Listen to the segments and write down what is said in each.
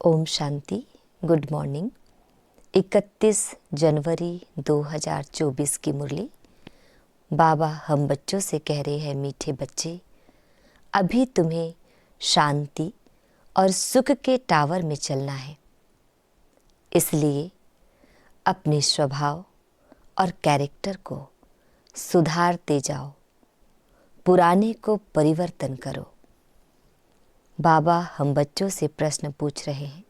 Om Shanti. Good morning. 31 जनवरी 2024 की मुरली। बाबा हम बच्चों से कह रहे हैं, मीठे बच्चे, अभी तुम्हें शांति और सुख के टावर में चलना है। इसलिए अपने स्वभाव और कैरेक्टर को सुधारते जाओ, पुराने को परिवर्तन करो। बाबा हम बच्चों से प्रश्न पूछ रहे हैं,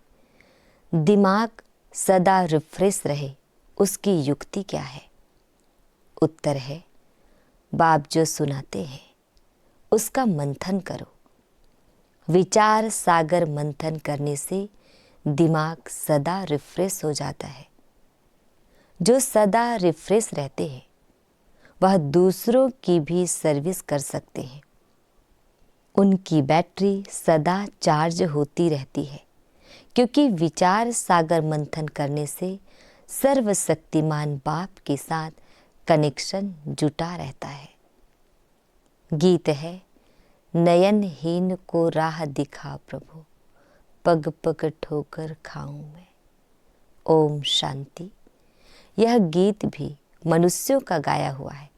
दिमाग सदा रिफ्रेश रहे उसकी युक्ति क्या है? उत्तर है, बाप जो सुनाते हैं उसका मंथन करो। विचार सागर मंथन करने से दिमाग सदा रिफ्रेश हो जाता है। जो सदा रिफ्रेश रहते हैं वह दूसरों की भी सर्विस कर सकते हैं। उनकी बैटरी सदा चार्ज होती रहती है, क्योंकि विचार सागर मंथन करने से सर्वशक्तिमान बाप के साथ कनेक्शन जुटा रहता है। गीत है, नयनहीन को राह दिखा प्रभु, पग पग ठोकर खाऊं मैं। ओम शांति। यह गीत भी मनुष्यों का गाया हुआ है,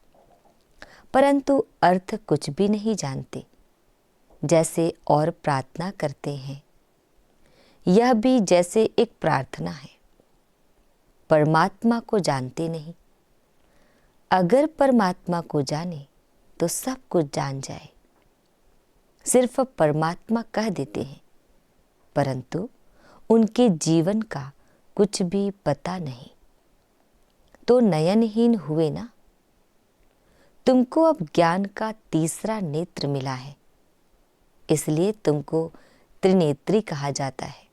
परंतु अर्थ कुछ भी नहीं जानते। जैसे और प्रार्थना करते हैं, यह भी जैसे एक प्रार्थना है। परमात्मा को जानते नहीं। अगर परमात्मा को जाने तो सब कुछ जान जाए। सिर्फ परमात्मा कह देते हैं, परंतु उनके जीवन का कुछ भी पता नहीं। तो नयनहीन हुए ना। तुमको अब ज्ञान का तीसरा नेत्र मिला है, इसलिए तुमको त्रिनेत्री कहा जाता है।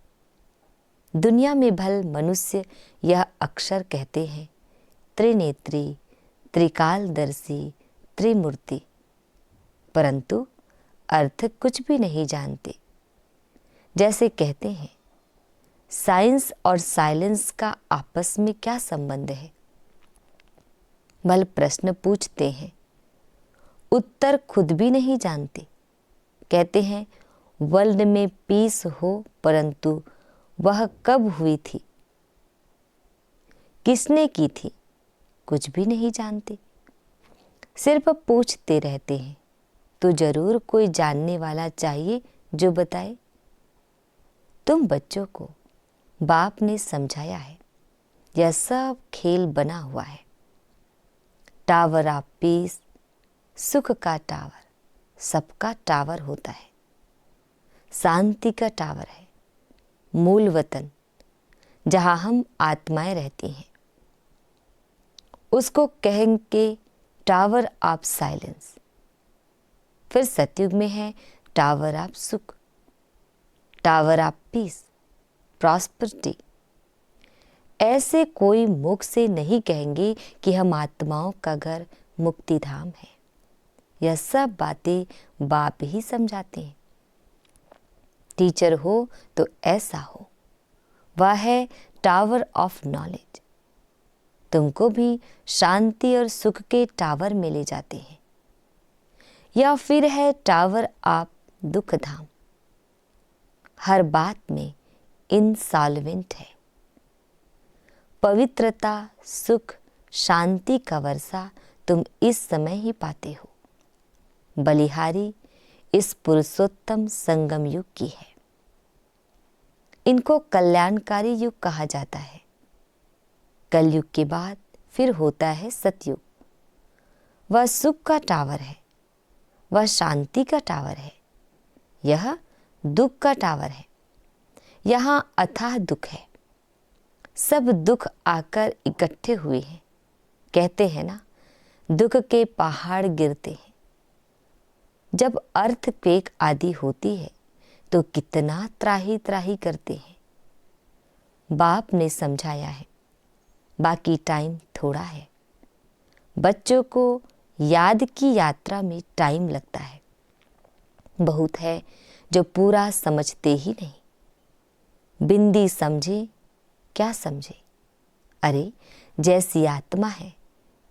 दुनिया में भल मनुष्य यह अक्षर कहते हैं, त्रिनेत्री, त्रिकालदर्शी, त्रिमूर्ति, परंतु अर्थ कुछ भी नहीं जानते। जैसे कहते हैं, साइंस और साइलेंस का आपस में क्या संबंध है? भल प्रश्न पूछते हैं, उत्तर खुद भी नहीं जानते। कहते हैं वर्ल्ड में पीस हो, परंतु वह कब हुई थी, किसने की थी, कुछ भी नहीं जानते। सिर्फ पूछते रहते हैं। तो जरूर कोई जानने वाला चाहिए जो बताए। तुम बच्चों को बाप ने समझाया है, यह सब खेल बना हुआ है। टावर ऑफ पीस, सुख का टावर सबका टावर होता है। शांति का टावर है मूल वतन, जहां हम आत्माएं रहती हैं। उसको कहेंगे टावर ऑफ साइलेंस। फिर सतयुग में है टावर ऑफ सुख, टावर ऑफ पीस, प्रॉस्पेरिटी। ऐसे कोई मुख से नहीं कहेंगे कि हम आत्माओं का घर मुक्ति धाम है। यह सब बातें बाप ही समझाते हैं। टीचर हो तो ऐसा हो, वह है टावर ऑफ नॉलेज। तुमको भी शांति और सुख के टावर में ले जाते हैं। या फिर है टावर ऑफ दुख धाम। हर बात में इनसॉल्वेंट है। पवित्रता, सुख, शांति का वर्षा तुम इस समय ही पाते हो। बलिहारी इस पुरुषोत्तम संगम युग की है। इनको कल्याणकारी युग कहा जाता है। कलयुग के बाद फिर होता है सतयुग। वह सुख का टावर है, वह शांति का टावर है, यह दुख का टावर है। यहाँ अथाह दुख है। सब दुख आकर इकट्ठे हुए हैं। कहते हैं ना, दुख के पहाड़ गिरते हैं। जब अर्थक्वेक आदि होती है तो कितना त्राही त्राही करते हैं। बाप ने समझाया है, बाकी टाइम थोड़ा है। बच्चों को याद की यात्रा में टाइम लगता है। बहुत है जो पूरा समझते ही नहीं। बिंदी समझे क्या समझे। अरे, जैसी आत्मा है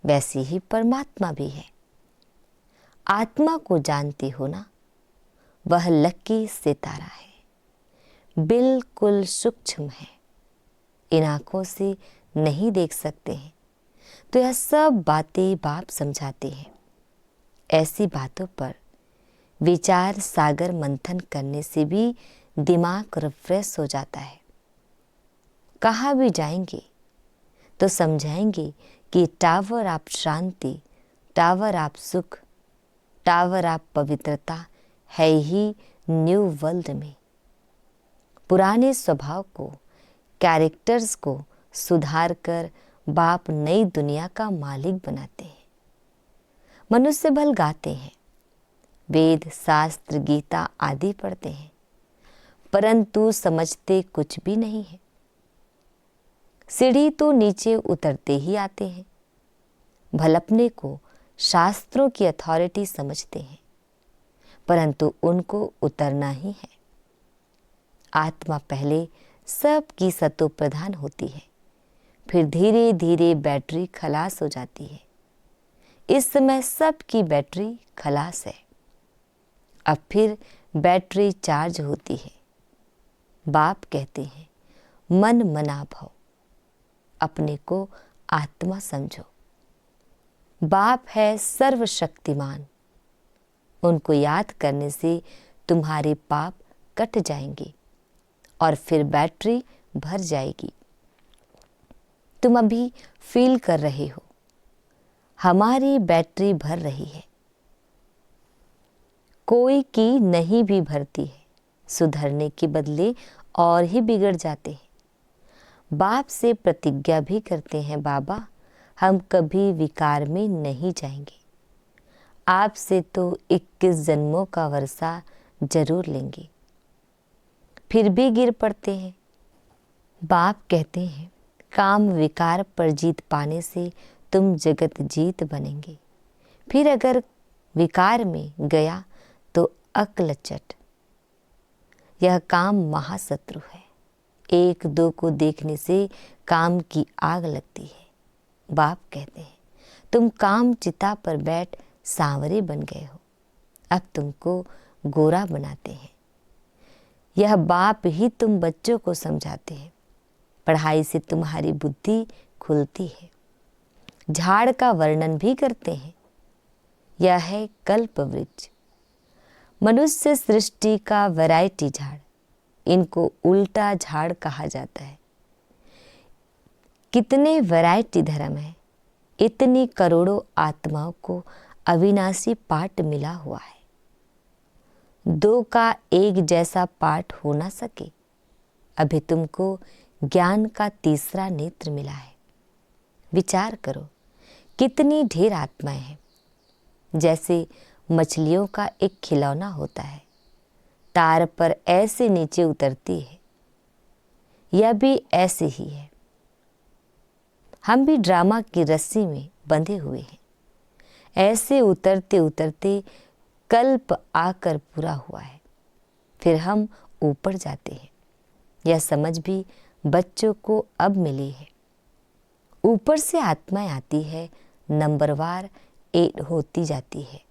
वैसी ही परमात्मा भी है। आत्मा को जानते हो ना, वह लकी सितारा है। बिल्कुल सूक्ष्म है, इन आँखों से नहीं देख सकते हैं। तो यह सब बातें बाप समझाते हैं। ऐसी बातों पर विचार सागर मंथन करने से भी दिमाग रिफ्रेश हो जाता है। कहाँ भी जाएंगे तो समझाएंगे कि tower of Shanti, tower of सुख, टावर ऑफ पवित्रता है ही न्यू वर्ल्ड में। पुराने स्वभाव को, कैरेक्टर्स को सुधार कर बाप नई दुनिया का मालिक बनाते हैं। मनुष्य भल गाते हैं, वेद शास्त्र गीता आदि पढ़ते हैं, परंतु समझते कुछ भी नहीं है। सीढ़ी तो नीचे उतरते ही आते हैं। भल अपने को शास्त्रों की अथॉरिटी समझते हैं, परंतु उनको उतरना ही है। आत्मा पहले सबकी सतो प्रधान होती है, फिर धीरे धीरे बैटरी खलास हो जाती है। इस समय सबकी बैटरी खलास है। अब फिर बैटरी चार्ज होती है। बाप कहते हैं मन मना भव, अपने को आत्मा समझो। बाप है सर्वशक्तिमान, उनको याद करने से तुम्हारे पाप कट जाएंगे और फिर बैटरी भर जाएगी। तुम अभी फील कर रहे हो हमारी बैटरी भर रही है। कोई की नहीं भी भरती है, सुधरने के बदले और ही बिगड़ जाते हैं। बाप से प्रतिज्ञा भी करते हैं, बाबा हम कभी विकार में नहीं जाएंगे। आपसे तो 21 जन्मों का वर्षा जरूर लेंगे, फिर भी गिर पड़ते हैं। बाप कहते हैं काम विकार पर जीत पाने से तुम जगत जीत बनेंगे। फिर अगर विकार में गया तो अकलचट। यह काम महाशत्रु है। एक दो को देखने से काम की आग लगती है। बाप कहते हैं तुम काम चिता पर बैठ सांवरे बन गए हो, अब तुमको गोरा बनाते हैं। यह बाप ही तुम बच्चों को समझाते हैं। पढ़ाई से तुम्हारी बुद्धि खुलती है। झाड़ का वर्णन भी करते हैं, यह है कल्प वृक्ष। मनुष्य सृष्टि का वैरायटी झाड़, इनको उल्टा झाड़ कहा जाता है। कितने वैरायटी धर्म है, इतनी करोड़ों आत्माओं को अविनाशी पाठ मिला हुआ है। दो का एक जैसा पाठ हो ना सके। अभी तुमको ज्ञान का तीसरा नेत्र मिला है। विचार करो कितनी ढेर आत्माएं हैं। जैसे मछलियों का एक खिलौना होता है, तार पर ऐसे नीचे उतरती है, यह भी ऐसे ही है। हम भी ड्रामा की रस्सी में बंधे हुए हैं। ऐसे उतरते उतरते कल्प आकर पूरा हुआ है, फिर हम ऊपर जाते हैं। यह समझ भी बच्चों को अब मिली है। ऊपर से आत्माएं आती है, नंबरवार एड होती जाती है।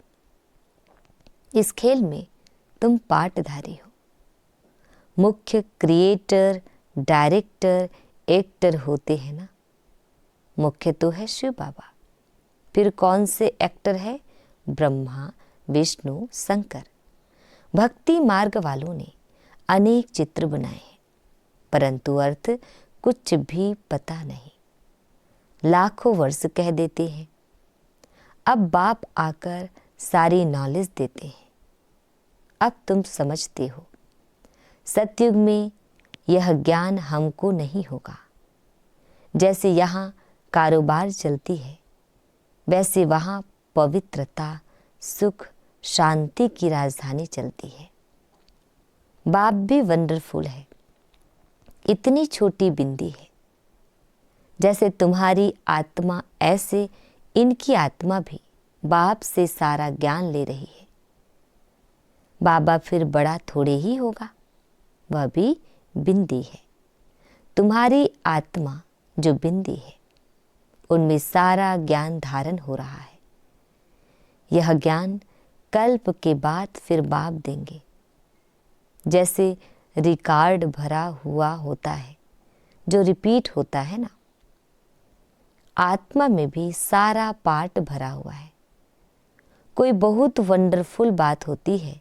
इस खेल में तुम पार्टधारी हो। मुख्य क्रिएटर, डायरेक्टर, एक्टर होते हैं ना। मुख्य तो है शिव बाबा, फिर कौन से एक्टर है? ब्रह्मा, विष्णु, शंकर। भक्ति मार्ग वालों ने अनेक चित्र बनाए हैं, परंतु अर्थ कुछ भी पता नहीं। लाखों वर्ष कह देते हैं। अब बाप आकर सारी नॉलेज देते हैं। अब तुम समझते हो। सतयुग में यह ज्ञान हमको नहीं होगा। जैसे यहाँ कारोबार चलती है, वैसे वहाँ पवित्रता, सुख, शांति की राजधानी चलती है। बाप भी वंडरफुल है। इतनी छोटी बिंदी है। जैसे तुम्हारी आत्मा, ऐसे इनकी आत्मा भी बाप से सारा ज्ञान ले रही है। बाबा फिर बड़ा थोड़े ही होगा, वह भी बिंदी है। तुम्हारी आत्मा जो बिंदी है, उनमें सारा ज्ञान धारण हो रहा है। यह ज्ञान कल्प के बाद फिर बाप देंगे। जैसे रिकॉर्ड भरा हुआ होता है जो रिपीट होता है ना। आत्मा में भी सारा पार्ट भरा हुआ है। कोई बहुत वंडरफुल बात होती है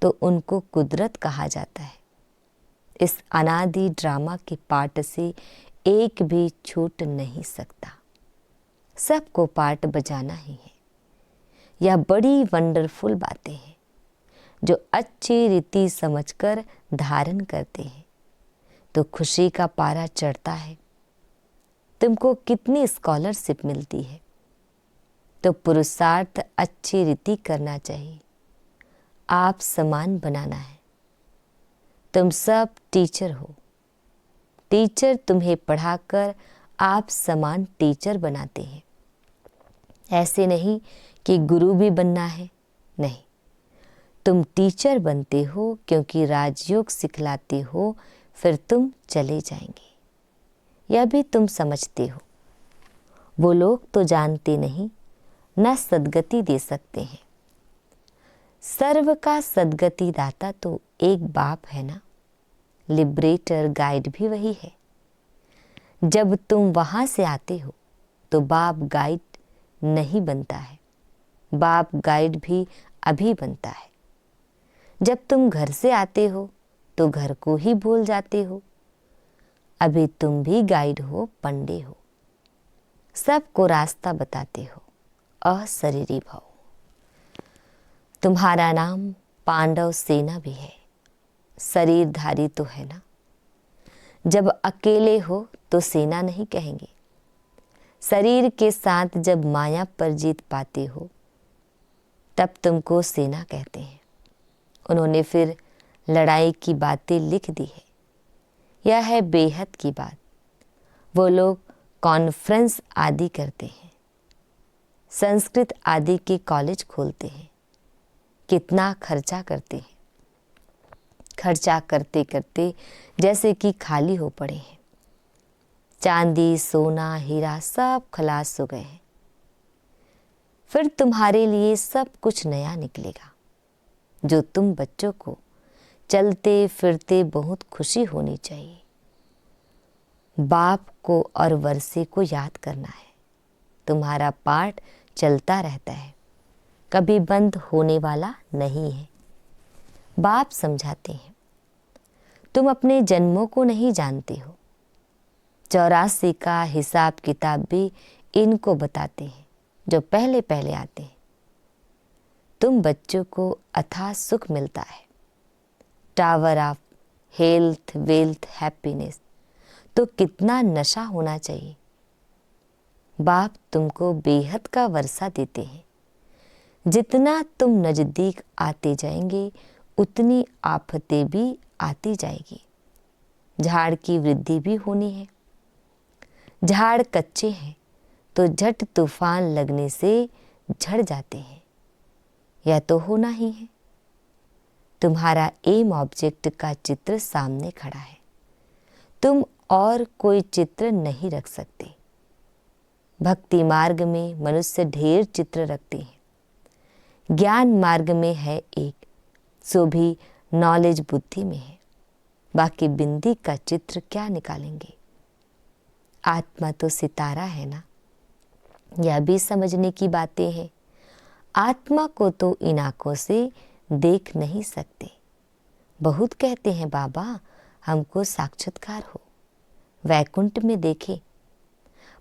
तो उनको कुदरत कहा जाता है। इस अनादि ड्रामा के पार्ट से एक भी छूट नहीं सकता। सबको पार्ट बजाना ही है। यह बड़ी वंडरफुल बातें हैं जो अच्छी रीति समझकर धारण करते हैं तो खुशी का पारा चढ़ता है। तुमको कितनी स्कॉलरशिप मिलती है तो पुरुषार्थ अच्छी रीति करना चाहिए। आप समान बनाना है। तुम सब टीचर हो। टीचर तुम्हें पढ़ाकर आप समान टीचर बनाते हैं। ऐसे नहीं कि गुरु भी बनना है, नहीं, तुम टीचर बनते हो क्योंकि राजयोग सिखलाते हो, फिर तुम चले जाएंगे। यह भी तुम समझते हो। वो लोग तो जानते नहीं, न सद्गति दे सकते हैं। सर्व का सद्गति दाता तो एक बाप है ना। लिबरेटर गाइड भी वही है। जब तुम वहां से आते हो तो बाप गाइड नहीं बनता है। बाप गाइड भी अभी बनता है। जब तुम घर से आते हो तो घर को ही भूल जाते हो। अभी तुम भी गाइड हो, पंडे हो, सबको रास्ता बताते हो। अशरीरी भव। तुम्हारा नाम पांडव सेना भी है। शरीरधारी तो है ना। जब अकेले हो तो सेना नहीं कहेंगे। शरीर के साथ जब माया पर जीत पाते हो तब तुमको सेना कहते हैं। उन्होंने फिर लड़ाई की बातें लिख दी है। यह है बेहद की बात। वो लोग कॉन्फ्रेंस आदि करते हैं, संस्कृत आदि के कॉलेज खोलते हैं। कितना खर्चा करते हैं। खर्चा करते करते जैसे कि खाली हो पड़े हैं। चांदी, सोना, हीरा सब खलास हो गए हैं। फिर तुम्हारे लिए सब कुछ नया निकलेगा जो तुम बच्चों को चलते फिरते बहुत खुशी होनी चाहिए। बाप को और वर्षे को याद करना है। तुम्हारा पाठ चलता रहता है, कभी बंद होने वाला नहीं है। बाप समझाते हैं। तुम अपने जन्मों को नहीं जानते हो। 84 का हिसाब किताब भी इनको बताते हैं जो पहले पहले आते हैं। तुम बच्चों को अथाह सुख मिलता है। Tower of health, wealth, happiness. तो कितना नशा होना चाहिए। बाप तुमको बेहद का वर्षा देते हैं। जितना तुम नजदीक आते जाएंगे उतनी आफतें भी आती जाएगी। झाड़ की वृद्धि भी होनी है। झाड़ कच्चे हैं तो झट तूफान लगने से झड़ जाते हैं। यह तो होना ही है। तुम्हारा एम ऑब्जेक्ट का चित्र सामने खड़ा है। तुम और कोई चित्र नहीं रख सकते। भक्ति मार्ग में मनुष्य ढेर चित्र रखते हैं। ज्ञान मार्ग में है एक, सो भी नॉलेज बुद्धि में है। बाकी बिंदी का चित्र क्या निकालेंगे। आत्मा तो सितारा है ना। यह भी समझने की बातें हैं। आत्मा को तो इन आंखों से देख नहीं सकते। बहुत कहते हैं बाबा हमको साक्षात्कार हो, वैकुंठ में देखे,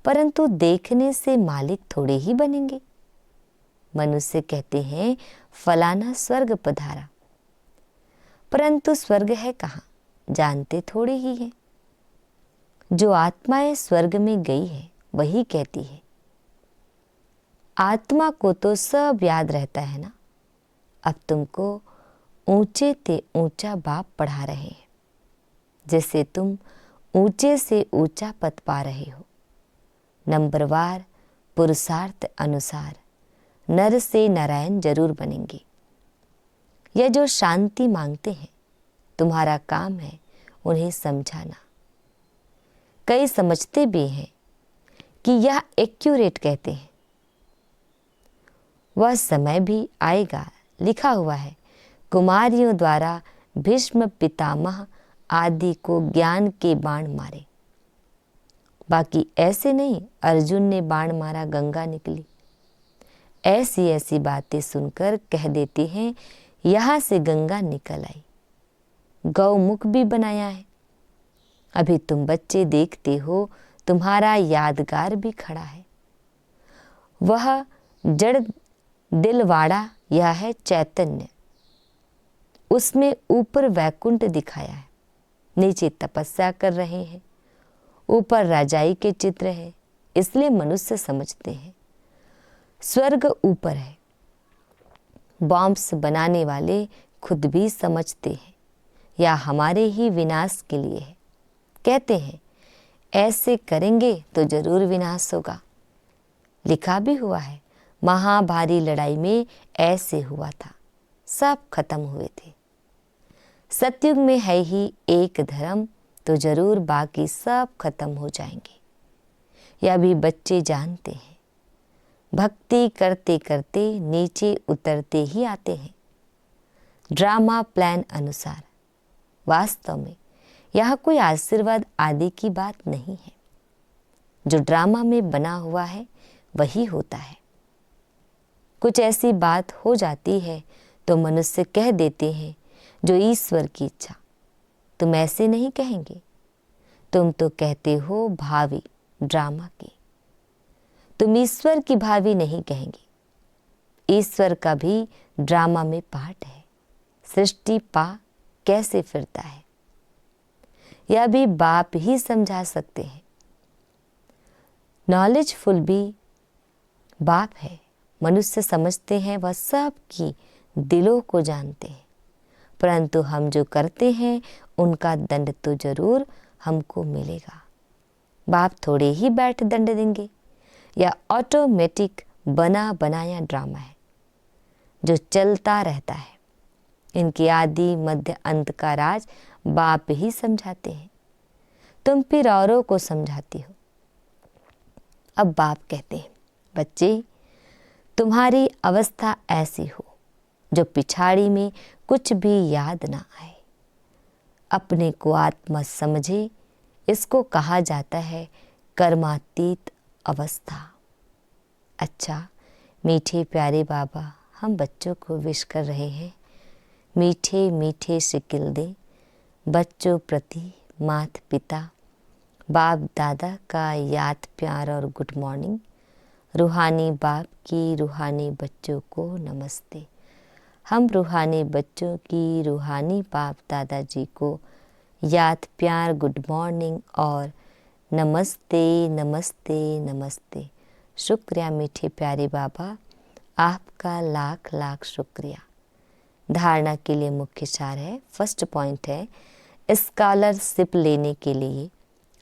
परंतु देखने से मालिक थोड़े ही बनेंगे। मनुष्य कहते हैं फलाना स्वर्ग पधारा, परंतु स्वर्ग है कहाँ जानते थोड़े ही हैं। जो आत्माएं स्वर्ग में गई है वही कहती है। आत्मा को तो सब याद रहता है ना। अब तुमको ऊंचे ते ऊंचा बाप पढ़ा रहे हैं। जैसे तुम ऊंचे से ऊंचा पद पा रहे हो। नंबरवार पुरुषार्थ अनुसार नर से नारायण जरूर बनेंगे। यह जो शांति मांगते हैं तुम्हारा काम है उन्हें समझाना। कई समझते भी हैं कि यह एक्यूरेट कहते हैं। वह समय भी आएगा, लिखा हुआ है कुमारियों द्वारा भीष्म पितामह आदि को ज्ञान के बाण मारे। बाकी ऐसे नहीं अर्जुन ने बाण मारा गंगा निकली। ऐसी ऐसी बातें सुनकर कह देते हैं यहाँ से गंगा निकल आई, गौमुख भी बनाया है। अभी तुम बच्चे देखते हो, तुम्हारा यादगार भी खड़ा है। वह जड़ दिलवाड़ा यह है चैतन्य, उसमें ऊपर वैकुंठ दिखाया है, नीचे तपस्या कर रहे हैं, ऊपर राजाई के चित्र है, इसलिए मनुष्य समझते हैं स्वर्ग ऊपर है। बॉम्ब्स बनाने वाले खुद भी समझते हैं या हमारे ही विनाश के लिए है। कहते हैं ऐसे करेंगे तो जरूर विनाश होगा। लिखा भी हुआ है महाभारी लड़ाई में ऐसे हुआ था, सब खत्म हुए थे। सतयुग में है ही एक धर्म, तो जरूर बाकी सब खत्म हो जाएंगे। यह भी बच्चे जानते हैं। भक्ति करते करते नीचे उतरते ही आते हैं ड्रामा प्लान अनुसार। वास्तव में यह कोई आशीर्वाद आदि की बात नहीं है। जो ड्रामा में बना हुआ है वही होता है। कुछ ऐसी बात हो जाती है तो मनुष्य कह देते हैं जो ईश्वर की इच्छा। तुम ऐसे नहीं कहेंगे, तुम तो कहते हो भावी ड्रामा की। तुम ईश्वर की भावी नहीं कहेंगे। ईश्वर का भी ड्रामा में पार्ट है। सृष्टि पा कैसे फिरता है यह भी बाप ही समझा सकते हैं। नॉलेजफुल भी बाप है। मनुष्य समझते हैं वह सब की दिलों को जानते हैं, परंतु हम जो करते हैं उनका दंड तो जरूर हमको मिलेगा। बाप थोड़े ही बैठ दंड देंगे। यह ऑटोमेटिक बना बनाया ड्रामा है जो चलता रहता है। इनके आदि मध्य अंत का राज बाप ही समझाते हैं। तुम फिर औरों को समझाती हो। अब बाप कहते हैं बच्चे तुम्हारी अवस्था ऐसी हो जो पिछाड़ी में कुछ भी याद ना आए, अपने को आत्मा समझे। इसको कहा जाता है कर्मातीत अवस्था। अच्छा मीठे प्यारे बाबा हम बच्चों को विश कर रहे हैं मीठे मीठे शिकिल दे बच्चों प्रति माता पिता बाप दादा का याद प्यार और गुड मॉर्निंग। रूहानी बाप की रूहानी बच्चों को नमस्ते। हम रूहानी बच्चों की रूहानी बाप दादाजी को याद प्यार गुड मॉर्निंग और नमस्ते नमस्ते नमस्ते। शुक्रिया मीठे प्यारे बाबा, आपका लाख लाख शुक्रिया। धारणा के लिए मुख्य सार है, फर्स्ट पॉइंट है स्कॉलरशिप लेने के लिए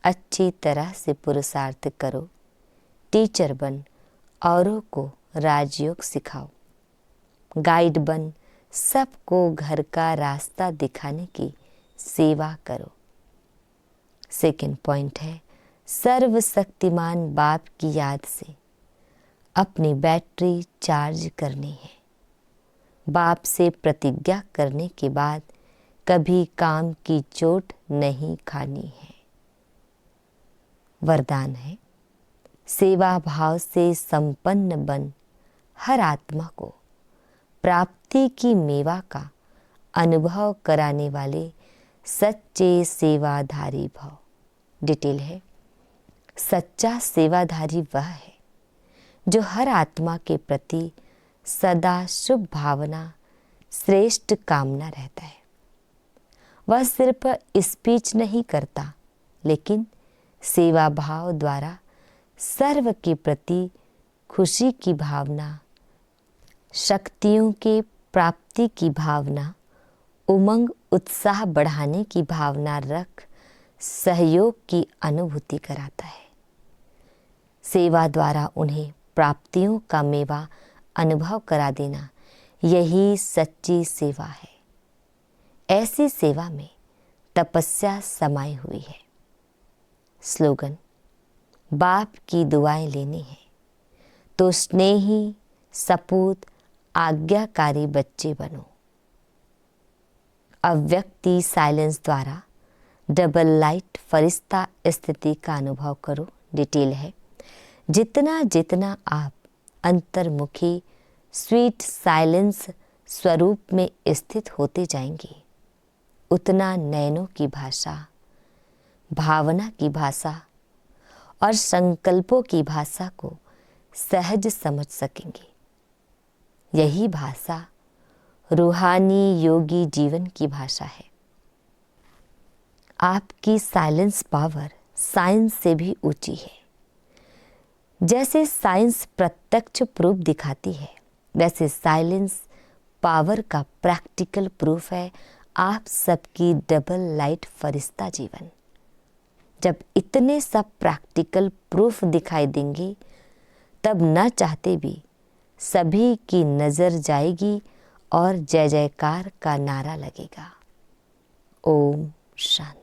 अच्छी तरह से पुरुषार्थ करो, टीचर बन, औरों को राजयोग सिखाओ, गाइड बन, सबको घर का रास्ता दिखाने की सेवा करो। सेकंड पॉइंट है सर्वशक्तिमान बाप की याद से अपनी बैटरी चार्ज करनी है। बाप से प्रतिज्ञा करने के बाद कभी काम की चोट नहीं खानी है। वरदान है सेवा भाव से संपन्न बन हर आत्मा को प्राप्ति की मेवा का अनुभव कराने वाले सच्चे सेवाधारी भव। डिटेल है सच्चा सेवाधारी वह है जो हर आत्मा के प्रति सदा शुभ भावना श्रेष्ठ कामना रहता है। वह सिर्फ स्पीच नहीं करता, लेकिन सेवा भाव द्वारा सर्व के प्रति खुशी की भावना, शक्तियों के प्राप्ति की भावना, उमंग उत्साह बढ़ाने की भावना रख सहयोग की अनुभूति कराता है। सेवा द्वारा उन्हें प्राप्तियों का मेवा अनुभव करा देना यही सच्ची सेवा है। ऐसी सेवा में तपस्या समाई हुई है। स्लोगन बाप की दुआएं लेनी है तो स्नेही सपूत आज्ञाकारी बच्चे बनो। अव्यक्ति साइलेंस द्वारा डबल लाइट फरिश्ता स्थिति का अनुभव करो। डिटेल है, जितना जितना आप अंतर्मुखी स्वीट साइलेंस स्वरूप में स्थित होते जाएंगे, उतना नयनों की भाषा, भावना की भाषा और संकल्पों की भाषा को सहज समझ सकेंगे। यही भाषा रूहानी योगी जीवन की भाषा है। आपकी साइलेंस पावर साइंस से भी ऊंची है। जैसे साइंस प्रत्यक्ष प्रूफ दिखाती है, वैसे साइलेंस पावर का प्रैक्टिकल प्रूफ है आप सबकी डबल लाइट फरिश्ता जीवन। जब इतने सब प्रैक्टिकल प्रूफ दिखाई देंगे, तब न चाहते भी सभी की नज़र जाएगी और जय जयकार का नारा लगेगा। ओम शांति।